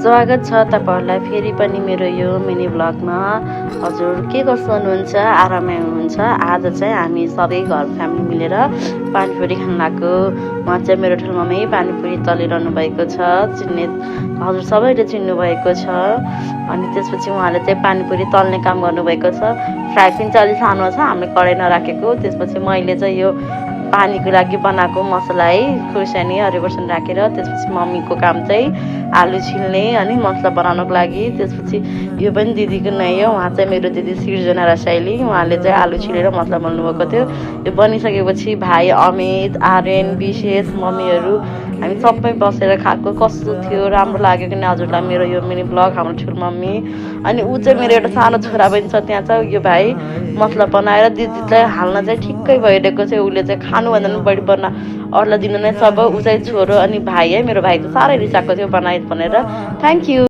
स्वागत छ तपाईहरुलाई फेरि पनि मेरो यो मिनी भ्लगमा। हजुर के कस्तो हुनुहुन्छ? आरामै हुनुहुन्छ? आज चाहिँ हामी सबै घर फ्यामिली मिलेर पानीपुरी खान लाग्यो। उहाँ चाहिँ मेरो ठुलोमम्मी पानीपुरी तलिरहनु भएको छ। चिन्ने हजुर सबैले चिन्नु भएको छ। अनि त्यसपछि उहाँले चाहिँ पानीपुरी तल्ने काम गर्नुभएको छ। फ्राई पिन चाहिँ अलि सानो छ, हामीले कराई नराखेको। त्यसपछि मैले चाहिँ यो पानीको लागि बनाएको मसला है खुर्सानी हरियो खुर्सानी राखेर, त्यसपछि मम्मीको काम चाहिँ आलु छिल्ने अनि मसला बनाउनको लागि। त्यसपछि यो पनि दिदीको नै हो, उहाँ चाहिँ मेरो दिदी सिर्जना रसाइली, उहाँले चाहिँ आलु छिलेर मसला बनाउनु भएको थियो। यो बनिसकेपछि भाइ अमित, आर्यन, विशेष, मम्मीहरू हामी सबै बसेर खाएको। कस्तो थियो, राम्रो लाग्यो कि हजुरलाई मेरो यो मिनी ब्लग। हाम्रो ठुलो मम्मी अनि ऊ चाहिँ मेरो एउटा सानो छोरा पनि छ त्यहाँ चाहिँ। यो भाइ मसला बनाएर दिदीलाई हाल्न चाहिँ ठिक्कै भइरहेको छ। उसले चाहिँ खानुभन्दा पनि बढी बना अरूलाई दिनु नै सब। ऊ चाहिँ छोरो अनि भाइ है, मेरो भाइ चाहिँ साह्रै रिसाएको थियो बनाइ भनेर। Thank you.